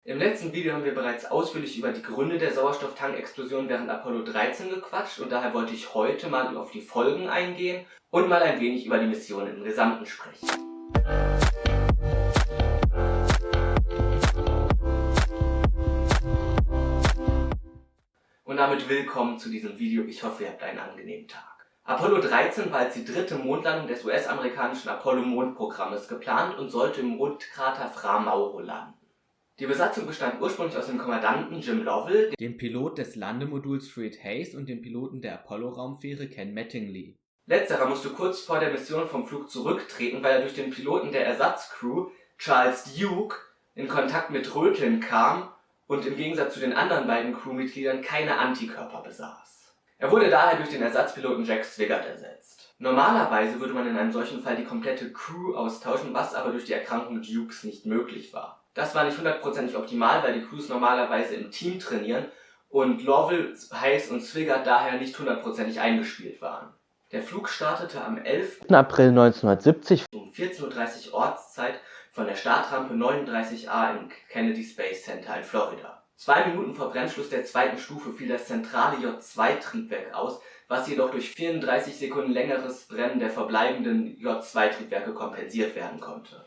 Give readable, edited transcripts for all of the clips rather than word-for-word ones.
Im letzten Video haben wir bereits ausführlich über die Gründe der Sauerstofftankexplosion während Apollo 13 gequatscht und daher wollte ich heute mal auf die Folgen eingehen und mal ein wenig über die Mission im Gesamten sprechen. Und damit willkommen zu diesem Video. Ich hoffe, ihr habt einen angenehmen Tag. Apollo 13 war als die dritte Mondlandung des US-amerikanischen Apollo-Mondprogrammes geplant und sollte im Mondkrater Fra Mauro landen. Die Besatzung bestand ursprünglich aus dem Kommandanten Jim Lovell, dem Pilot des Landemoduls Fred Haise und dem Piloten der Apollo-Raumfähre Ken Mattingly. Letzterer musste kurz vor der Mission vom Flug zurücktreten, weil er durch den Piloten der Ersatzcrew, Charles Duke, in Kontakt mit Röteln kam und im Gegensatz zu den anderen beiden Crewmitgliedern keine Antikörper besaß. Er wurde daher durch den Ersatzpiloten Jack Swigert ersetzt. Normalerweise würde man in einem solchen Fall die komplette Crew austauschen, was aber durch die Erkrankung Dukes nicht möglich war. Das war nicht hundertprozentig optimal, weil die Crews normalerweise im Team trainieren und Lovell, Haise und Swigert daher nicht hundertprozentig eingespielt waren. Der Flug startete am 11. April 1970 um 14:30 Uhr Ortszeit von der Startrampe 39A im Kennedy Space Center in Florida. 2 Minuten vor Brennschluss der zweiten Stufe fiel das zentrale J-2-Triebwerk aus, was jedoch durch 34 Sekunden längeres Brennen der verbleibenden J-2-Triebwerke kompensiert werden konnte.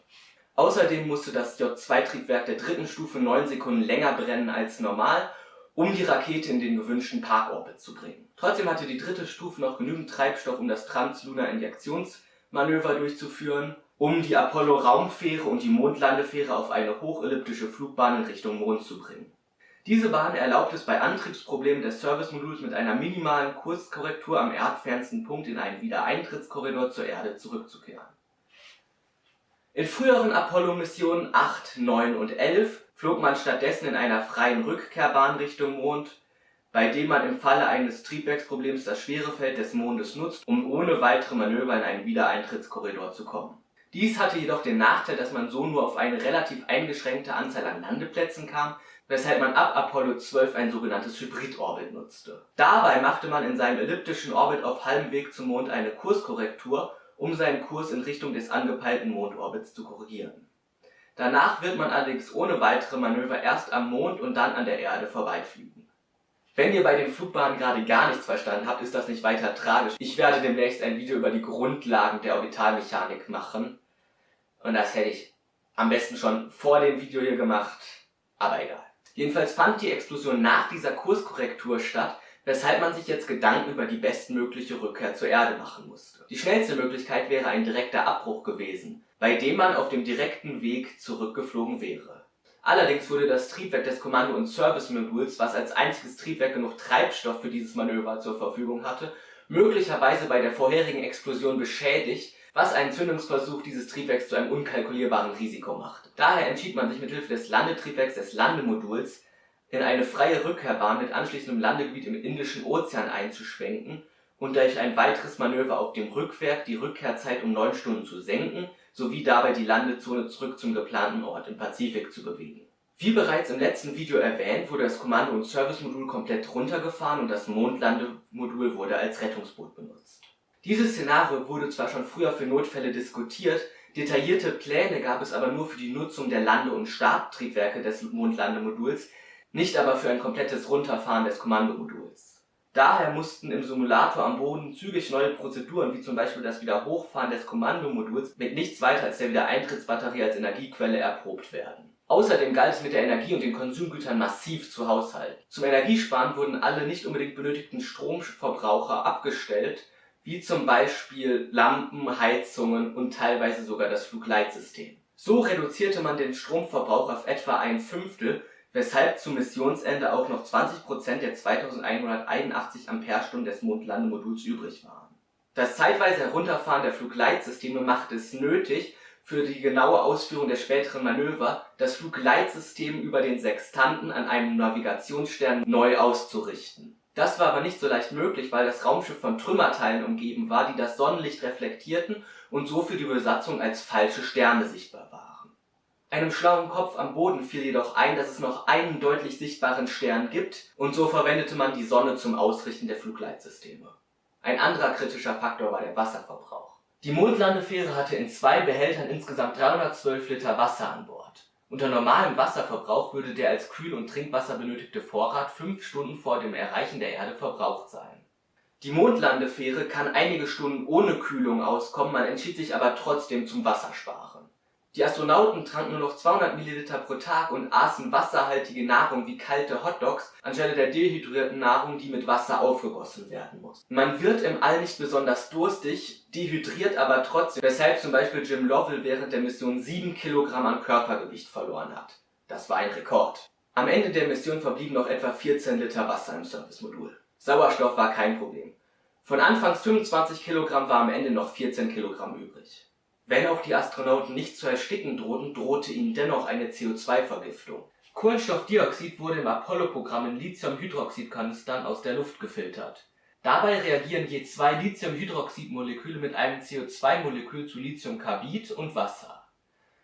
Außerdem musste das J-2-Triebwerk der dritten Stufe 9 Sekunden länger brennen als normal, um die Rakete in den gewünschten Parkorbit zu bringen. Trotzdem hatte die dritte Stufe noch genügend Treibstoff, um das Translunar-Injektionsmanöver durchzuführen, um die Apollo-Raumfähre und die Mondlandefähre auf eine hochelliptische Flugbahn in Richtung Mond zu bringen. Diese Bahn erlaubt es bei Antriebsproblemen des Servicemoduls mit einer minimalen Kurskorrektur am erdfernsten Punkt in einen Wiedereintrittskorridor zur Erde zurückzukehren. In früheren Apollo-Missionen 8, 9 und 11 flog man stattdessen in einer freien Rückkehrbahn Richtung Mond, bei dem man im Falle eines Triebwerksproblems das Schwerefeld des Mondes nutzt, um ohne weitere Manöver in einen Wiedereintrittskorridor zu kommen. Dies hatte jedoch den Nachteil, dass man so nur auf eine relativ eingeschränkte Anzahl an Landeplätzen kam, weshalb man ab Apollo 12 ein sogenanntes Hybrid-Orbit nutzte. Dabei machte man in seinem elliptischen Orbit auf halbem Weg zum Mond eine Kurskorrektur, um seinen Kurs in Richtung des angepeilten Mondorbits zu korrigieren. Danach wird man allerdings ohne weitere Manöver erst am Mond und dann an der Erde vorbeifliegen. Wenn ihr bei den Flugbahnen gerade gar nichts verstanden habt, ist das nicht weiter tragisch. Ich werde demnächst ein Video über die Grundlagen der Orbitalmechanik machen. Und das hätte ich am besten schon vor dem Video hier gemacht, aber egal. Jedenfalls fand die Explosion nach dieser Kurskorrektur statt, weshalb man sich jetzt Gedanken über die bestmögliche Rückkehr zur Erde machen musste. Die schnellste Möglichkeit wäre ein direkter Abbruch gewesen, bei dem man auf dem direkten Weg zurückgeflogen wäre. Allerdings wurde das Triebwerk des Kommando- und Servicemoduls, was als einziges Triebwerk genug Treibstoff für dieses Manöver zur Verfügung hatte, möglicherweise bei der vorherigen Explosion beschädigt, was einen Zündungsversuch dieses Triebwerks zu einem unkalkulierbaren Risiko machte. Daher entschied man sich mithilfe des Landetriebwerks des Landemoduls, in eine freie Rückkehrbahn mit anschließendem Landegebiet im Indischen Ozean einzuschwenken und durch ein weiteres Manöver auf dem Rückweg die Rückkehrzeit um 9 Stunden zu senken, sowie dabei die Landezone zurück zum geplanten Ort im Pazifik zu bewegen. Wie bereits im letzten Video erwähnt, wurde das Kommando- und Servicemodul komplett runtergefahren und das Mondlandemodul wurde als Rettungsboot benutzt. Dieses Szenario wurde zwar schon früher für Notfälle diskutiert, detaillierte Pläne gab es aber nur für die Nutzung der Lande- und Starttriebwerke des Mondlandemoduls, nicht aber für ein komplettes Runterfahren des Kommandomoduls. Daher mussten im Simulator am Boden zügig neue Prozeduren wie zum Beispiel das Wiederhochfahren des Kommandomoduls mit nichts weiter als der Wiedereintrittsbatterie als Energiequelle erprobt werden. Außerdem galt es mit der Energie und den Konsumgütern massiv zu haushalten. Zum Energiesparen wurden alle nicht unbedingt benötigten Stromverbraucher abgestellt, wie zum Beispiel Lampen, Heizungen und teilweise sogar das Flugleitsystem. So reduzierte man den Stromverbrauch auf etwa ein Fünftel, weshalb zum Missionsende auch noch 20% der 2181 Amperestunden des Mondlandemoduls übrig waren. Das zeitweise Herunterfahren der Flugleitsysteme machte es nötig, für die genaue Ausführung der späteren Manöver das Flugleitsystem über den Sextanten an einem Navigationsstern neu auszurichten. Das war aber nicht so leicht möglich, weil das Raumschiff von Trümmerteilen umgeben war, die das Sonnenlicht reflektierten und so für die Besatzung als falsche Sterne sichtbar waren. Einem schlauen Kopf am Boden fiel jedoch ein, dass es noch einen deutlich sichtbaren Stern gibt und so verwendete man die Sonne zum Ausrichten der Flugleitsysteme. Ein anderer kritischer Faktor war der Wasserverbrauch. Die Mondlandefähre hatte in 2 Behältern insgesamt 312 Liter Wasser an Bord. Unter normalem Wasserverbrauch würde der als Kühl- und Trinkwasser benötigte Vorrat 5 Stunden vor dem Erreichen der Erde verbraucht sein. Die Mondlandefähre kann einige Stunden ohne Kühlung auskommen, man entschied sich aber trotzdem zum Wassersparen. Die Astronauten tranken nur noch 200 Milliliter pro Tag und aßen wasserhaltige Nahrung wie kalte Hotdogs anstelle der dehydrierten Nahrung, die mit Wasser aufgegossen werden muss. Man wird im All nicht besonders durstig, dehydriert aber trotzdem, weshalb zum Beispiel Jim Lovell während der Mission 7 Kilogramm an Körpergewicht verloren hat. Das war ein Rekord. Am Ende der Mission verblieben noch etwa 14 Liter Wasser im Servicemodul. Sauerstoff war kein Problem. Von anfangs 25 Kilogramm war am Ende noch 14 Kilogramm übrig. Wenn auch die Astronauten nicht zu ersticken drohten, drohte ihnen dennoch eine CO2-Vergiftung. Kohlenstoffdioxid wurde im Apollo-Programm in Lithiumhydroxidkanistern aus der Luft gefiltert. Dabei reagieren je 2 Lithiumhydroxidmoleküle mit einem CO2-Molekül zu Lithiumcarbid und Wasser.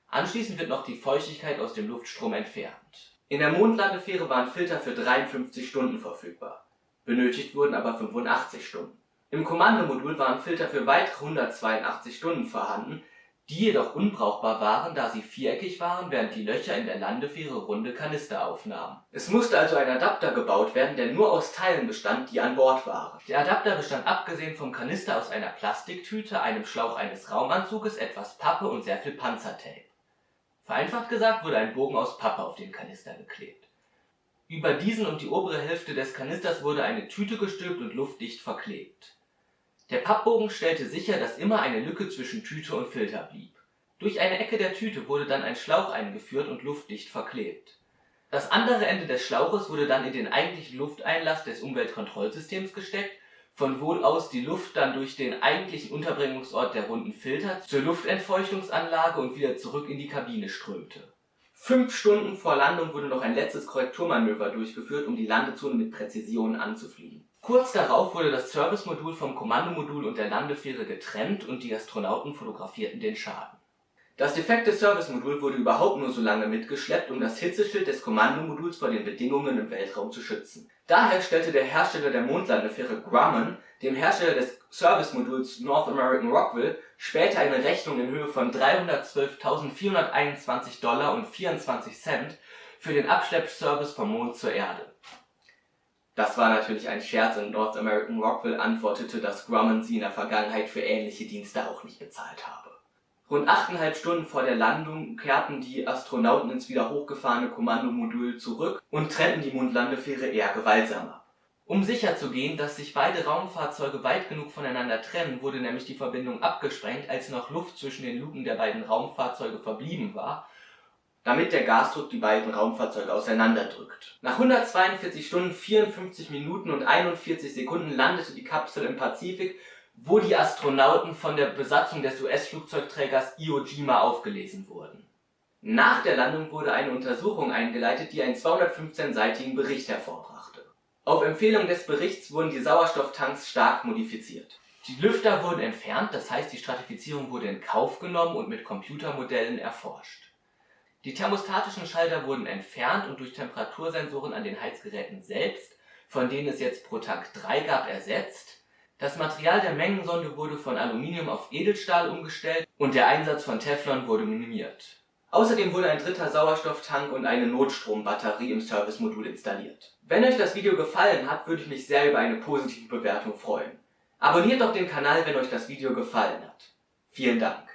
Anschließend wird noch die Feuchtigkeit aus dem Luftstrom entfernt. In der Mondlandefähre waren Filter für 53 Stunden verfügbar. Benötigt wurden aber 85 Stunden. Im Kommandomodul waren Filter für weitere 182 Stunden vorhanden, die jedoch unbrauchbar waren, da sie viereckig waren, während die Löcher in der Landefähre runde Kanister aufnahmen. Es musste also ein Adapter gebaut werden, der nur aus Teilen bestand, die an Bord waren. Der Adapter bestand abgesehen vom Kanister aus einer Plastiktüte, einem Schlauch eines Raumanzuges, etwas Pappe und sehr viel Panzertape. Vereinfacht gesagt wurde ein Bogen aus Pappe auf den Kanister geklebt. Über diesen und die obere Hälfte des Kanisters wurde eine Tüte gestülpt und luftdicht verklebt. Der Pappbogen stellte sicher, dass immer eine Lücke zwischen Tüte und Filter blieb. Durch eine Ecke der Tüte wurde dann ein Schlauch eingeführt und luftdicht verklebt. Das andere Ende des Schlauches wurde dann in den eigentlichen Lufteinlass des Umweltkontrollsystems gesteckt, von wo aus die Luft dann durch den eigentlichen Unterbringungsort der runden Filter zur Luftentfeuchtungsanlage und wieder zurück in die Kabine strömte. 5 Stunden vor Landung wurde noch ein letztes Korrekturmanöver durchgeführt, um die Landezone mit Präzision anzufliegen. Kurz darauf wurde das Servicemodul vom Kommandomodul und der Landefähre getrennt und die Astronauten fotografierten den Schaden. Das defekte Servicemodul wurde überhaupt nur so lange mitgeschleppt, um das Hitzeschild des Kommandomoduls vor den Bedingungen im Weltraum zu schützen. Daher stellte der Hersteller der Mondlandefähre Grumman dem Hersteller des Servicemoduls North American Rockwell später eine Rechnung in Höhe von $312.421,24 für den Abschleppservice vom Mond zur Erde. Das war natürlich ein Scherz und North American Rockwell antwortete, dass Grumman sie in der Vergangenheit für ähnliche Dienste auch nicht bezahlt habe. Rund 8,5 Stunden vor der Landung kehrten die Astronauten ins wieder hochgefahrene Kommandomodul zurück und trennten die Mondlandefähre eher gewaltsam ab. Um sicherzugehen, dass sich beide Raumfahrzeuge weit genug voneinander trennen, wurde nämlich die Verbindung abgesprengt, als noch Luft zwischen den Luken der beiden Raumfahrzeuge verblieben war, damit der Gasdruck die beiden Raumfahrzeuge auseinanderdrückt. Nach 142 Stunden, 54 Minuten und 41 Sekunden landete die Kapsel im Pazifik, wo die Astronauten von der Besatzung des US-Flugzeugträgers Iwo Jima aufgelesen wurden. Nach der Landung wurde eine Untersuchung eingeleitet, die einen 215-seitigen Bericht hervorbrachte. Auf Empfehlung des Berichts wurden die Sauerstofftanks stark modifiziert. Die Lüfter wurden entfernt, das heißt die Stratifizierung wurde in Kauf genommen und mit Computermodellen erforscht. Die thermostatischen Schalter wurden entfernt und durch Temperatursensoren an den Heizgeräten selbst, von denen es jetzt pro Tank 3 gab, ersetzt. Das Material der Mengensonde wurde von Aluminium auf Edelstahl umgestellt und der Einsatz von Teflon wurde minimiert. Außerdem wurde ein dritter Sauerstofftank und eine Notstrombatterie im Servicemodul installiert. Wenn euch das Video gefallen hat, würde ich mich sehr über eine positive Bewertung freuen. Abonniert doch den Kanal, wenn euch das Video gefallen hat. Vielen Dank.